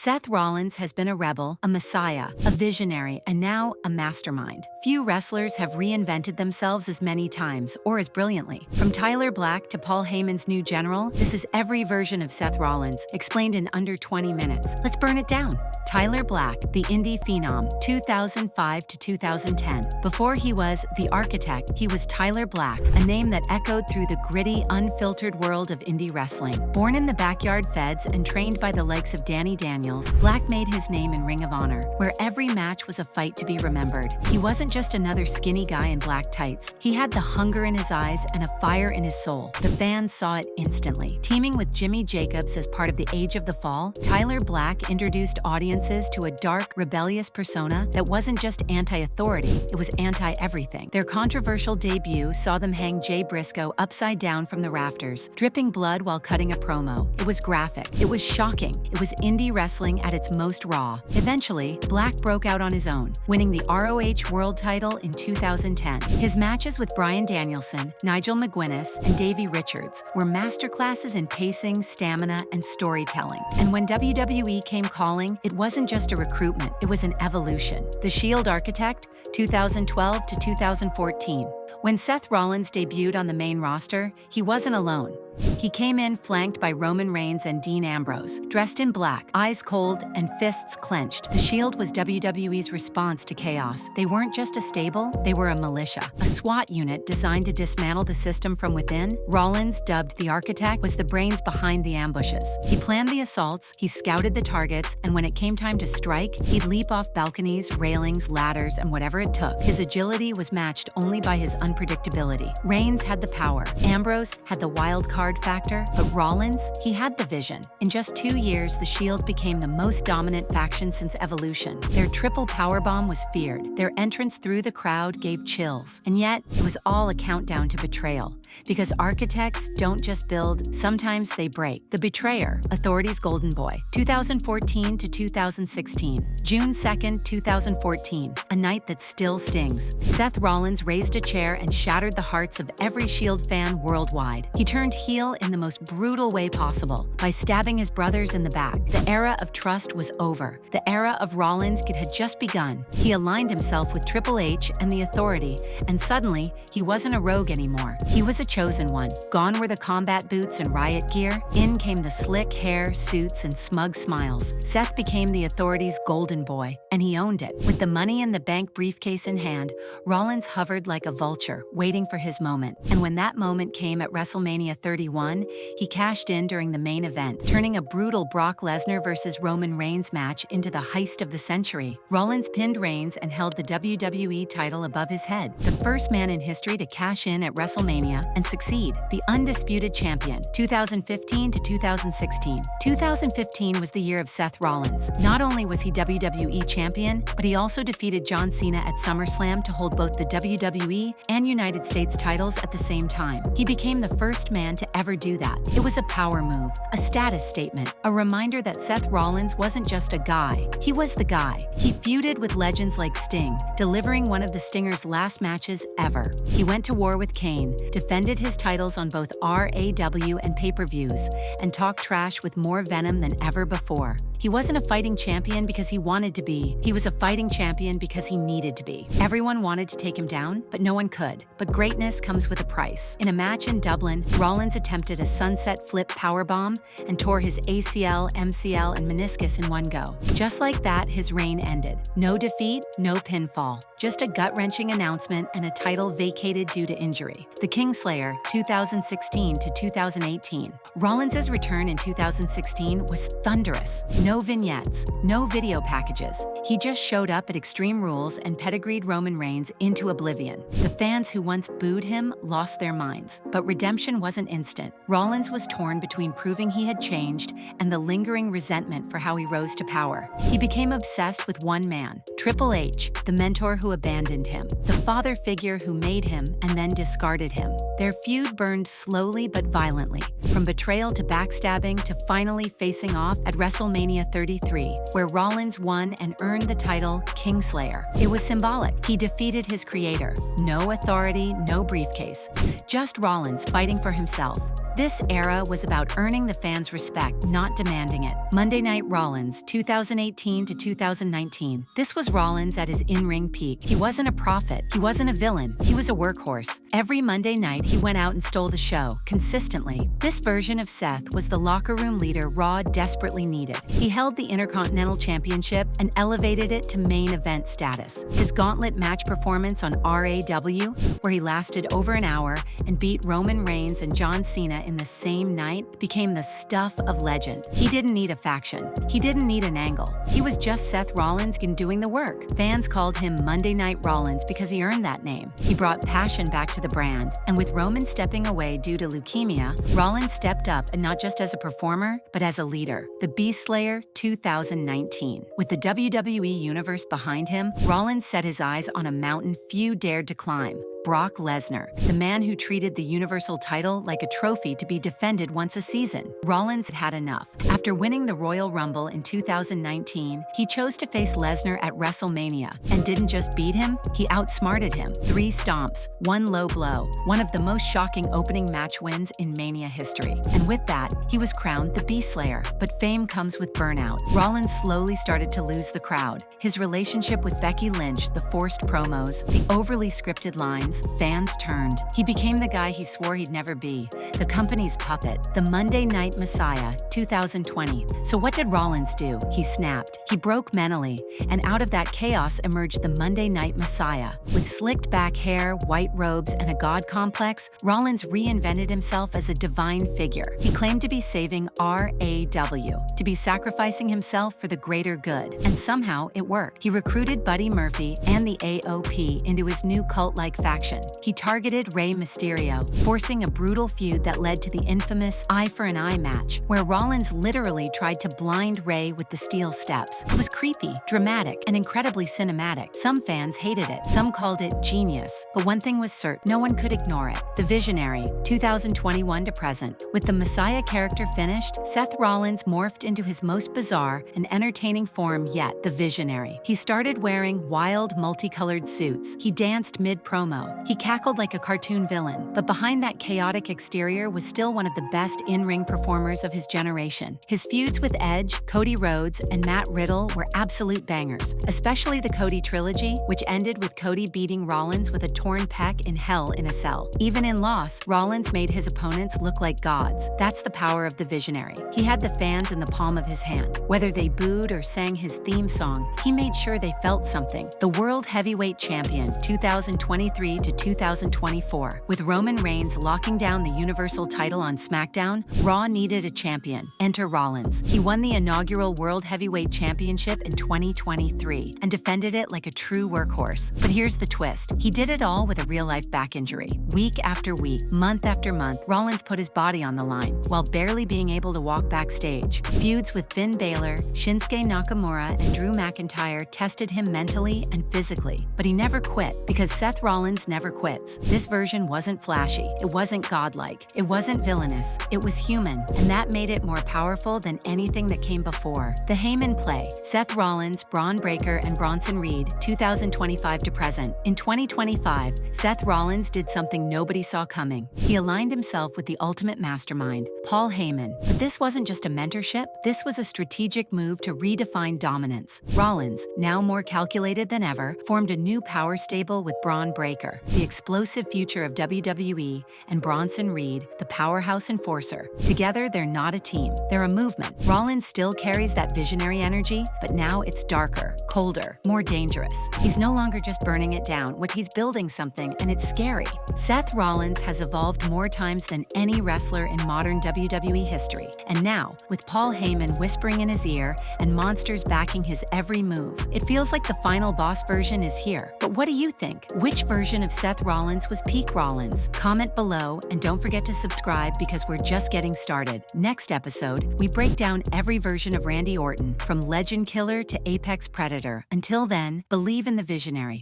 Seth Rollins has been a rebel, a messiah, a visionary, and now a mastermind. Few wrestlers have reinvented themselves as many times or as brilliantly. From Tyler Black to Paul Heyman's new general, this is every version of Seth Rollins, explained in under 20 minutes. Let's burn it down. Tyler Black, the indie phenom, 2005 to 2010. Before he was the architect, he was Tyler Black, a name that echoed through the gritty, unfiltered world of indie wrestling. Born in the backyard feds and trained by the likes of Danny Daniels, Black made his name in Ring of Honor, where every match was a fight to be remembered. He wasn't just another skinny guy in black tights. He had the hunger in his eyes and a fire in his soul. The fans saw it instantly. Teaming with Jimmy Jacobs as part of the Age of the Fall, Tyler Black introduced audiences to a dark, rebellious persona that wasn't just anti-authority, it was anti-everything. Their controversial debut saw them hang Jay Briscoe upside down from the rafters, dripping blood while cutting a promo. It was graphic. It was shocking. It was indie wrestling at its most raw. Eventually, Black broke out on his own, winning the ROH World title in 2010. His matches with Bryan Danielson, Nigel McGuinness, and Davey Richards were masterclasses in pacing, stamina, and storytelling. And when WWE came calling, it wasn't just a recruitment, it was an evolution. The Shield Architect, 2012 to 2014. When Seth Rollins debuted on the main roster, he wasn't alone. He came in flanked by Roman Reigns and Dean Ambrose, dressed in black, eyes cold, and fists clenched. The Shield was WWE's response to chaos. They weren't just a stable, they were a militia, a SWAT unit designed to dismantle the system from within. Rollins, dubbed the Architect, was the brains behind the ambushes. He planned the assaults, he scouted the targets, and when it came time to strike, he'd leap off balconies, railings, ladders, and whatever it took. His agility was matched only by his unpredictability. Reigns had the power. Ambrose had the wild card factor, but Rollins, he had the vision. In just 2 years, the Shield became the most dominant faction since Evolution. Their triple powerbomb was feared. Their entrance through the crowd gave chills. And yet, it was all a countdown to betrayal. Because architects don't just build, sometimes they break. The Betrayer, Authority's Golden Boy, 2014 to 2016. June 2nd, 2014, a night that still stings. Seth Rollins raised a chair and shattered the hearts of every Shield fan worldwide. He turned heel in the most brutal way possible, by stabbing his brothers in the back. The era of trust was over. The era of Rollins had just begun. He aligned himself with Triple H and the Authority, and suddenly, he wasn't a rogue anymore. He was a chosen one. Gone were the combat boots and riot gear. In came the slick hair, suits, and smug smiles. Seth became the Authority's golden boy, and he owned it. With the Money in the Bank briefcase in hand, Rollins hovered like a vulture, waiting for his moment. And when that moment came at WrestleMania 31, he cashed in during the main event, turning a brutal Brock Lesnar versus Roman Reigns match into the heist of the century. Rollins pinned Reigns and held the WWE title above his head, the first man in history to cash in at WrestleMania and succeed. The undisputed champion, 2015 to 2016. 2015 was the year of Seth Rollins. Not only was he WWE champion, but he also defeated John Cena at SummerSlam to hold both the WWE and United States titles at the same time. He became the first man to ever do that. It was a power move, a status statement, a reminder that Seth Rollins wasn't just a guy. He was the guy. He feuded with legends like Sting, delivering one of the Stinger's last matches ever. He went to war with Kane, defended his titles on both RAW and pay-per-views, and talked trash with more venom than ever before. He wasn't a fighting champion because he wanted to be. He was a fighting champion because he needed to be. Everyone wanted to take him down, but no one could. But greatness comes with a price. In a match in Dublin, Rollins attempted a sunset flip powerbomb and tore his ACL, MCL, and meniscus in one go. Just like that, his reign ended. No defeat, no pinfall. Just a gut-wrenching announcement and a title vacated due to injury. The Kingslayer, 2016 to 2018. Rollins' return in 2016 was thunderous. No vignettes, no video packages. He just showed up at Extreme Rules and pedigreed Roman Reigns into oblivion. The fans who once booed him lost their minds. But redemption wasn't instant. Rollins was torn between proving he had changed and the lingering resentment for how he rose to power. He became obsessed with one man, Triple H, the mentor who abandoned him, the father figure who made him and then discarded him. Their feud burned slowly but violently, from betrayal to backstabbing to finally facing off at WrestleMania 33, where Rollins won and earned the title Kingslayer. It was symbolic. He defeated his creator. No authority, no briefcase. Just Rollins fighting for himself. This era was about earning the fans' respect, not demanding it. Monday Night Rollins, 2018 to 2019. This was Rollins at his in-ring peak. He wasn't a prophet. He wasn't a villain. He was a workhorse. Every Monday night, he went out and stole the show, consistently. This version of Seth was the locker room leader Raw desperately needed. He held the Intercontinental Championship and elevated it to main event status. His gauntlet match performance on RAW, where he lasted over an hour and beat Roman Reigns and John Cena in the same night, became the stuff of legend. He didn't need a faction. He didn't need an angle. He was just Seth Rollins doing the work. Fans called him Monday Night Rollins because he earned that name. He brought passion back to the brand, and with Roman stepping away due to leukemia, Rollins stepped up, and not just as a performer, but as a leader. The Beast Slayer 2019. With the WWE Universe behind him, Rollins set his eyes on a mountain few dared to climb. Brock Lesnar, the man who treated the Universal title like a trophy to be defended once a season. Rollins had had enough. After winning the Royal Rumble in 2019, he chose to face Lesnar at WrestleMania, and didn't just beat him, he outsmarted him. 3 stomps, 1 low blow, one of the most shocking opening match wins in Mania history. And with that, he was crowned the Beast Slayer. But fame comes with burnout. Rollins slowly started to lose the crowd. His relationship with Becky Lynch, the forced promos, the overly scripted lines, fans turned. He became the guy he swore he'd never be, the company's puppet, the Monday Night Messiah, 2020. So what did Rollins do? He snapped. He broke mentally, and out of that chaos emerged the Monday Night Messiah. With slicked back hair, white robes, and a god complex, Rollins reinvented himself as a divine figure. He claimed to be saving RAW, to be sacrificing himself for the greater good, and somehow it worked. He recruited Buddy Murphy and the AOP into his new cult-like faction. He targeted Rey Mysterio, forcing a brutal feud that led to the infamous eye for an eye match, where Rollins literally tried to blind Rey with the steel steps. It was creepy, dramatic, and incredibly cinematic. Some fans hated it, some called it genius. But one thing was certain, no one could ignore it. The Visionary, 2021 to present. With the Messiah character finished, Seth Rollins morphed into his most bizarre and entertaining form yet, the Visionary. He started wearing wild, multicolored suits. He danced mid-promo. He cackled like a cartoon villain, but behind that chaotic exterior was still one of the best in-ring performers of his generation. His feuds with Edge, Cody Rhodes, and Matt Riddle were absolute bangers, especially the Cody trilogy, which ended with Cody beating Rollins with a torn pec in Hell in a Cell. Even in loss, Rollins made his opponents look like gods. That's the power of the Visionary. He had the fans in the palm of his hand. Whether they booed or sang his theme song, he made sure they felt something. The World Heavyweight Champion, 2023 to 2024. With Roman Reigns locking down the Universal title on SmackDown, Raw needed a champion. Enter Rollins. He won the inaugural World Heavyweight Championship in 2023 and defended it like a true workhorse. But here's the twist. He did it all with a real-life back injury. Week after week, month after month, Rollins put his body on the line while barely being able to walk backstage. Feuds with Finn Balor, Shinsuke Nakamura, and Drew McIntyre tested him mentally and physically. But he never quit, because Seth Rollins never quits. This version wasn't flashy, it wasn't godlike, it wasn't villainous, it was human, and that made it more powerful than anything that came before. The Heyman play, Seth Rollins, Braun Breaker, and Bronson Reed, 2025 to present. In 2025, Seth Rollins did something nobody saw coming. He aligned himself with the ultimate mastermind, Paul Heyman. But this wasn't just a mentorship, this was a strategic move to redefine dominance. Rollins, now more calculated than ever, formed a new power stable with Braun Breaker, the explosive future of WWE, and Bronson Reed, the powerhouse enforcer. Together, they're not a team, they're a movement. Rollins still carries that visionary energy, but now it's darker, colder, more dangerous. He's no longer just burning it down, he's building something, and it's scary. Seth Rollins has evolved more times than any wrestler in modern WWE history. And now, with Paul Heyman whispering in his ear and monsters backing his every move, it feels like the final boss version is here. But what do you think? Which version of Seth Rollins was peak Rollins? Comment below, and don't forget to subscribe, because we're just getting started. Next episode, we break down every version of Randy Orton, from Legend Killer to Apex Predator. Until then, believe in the Visionary.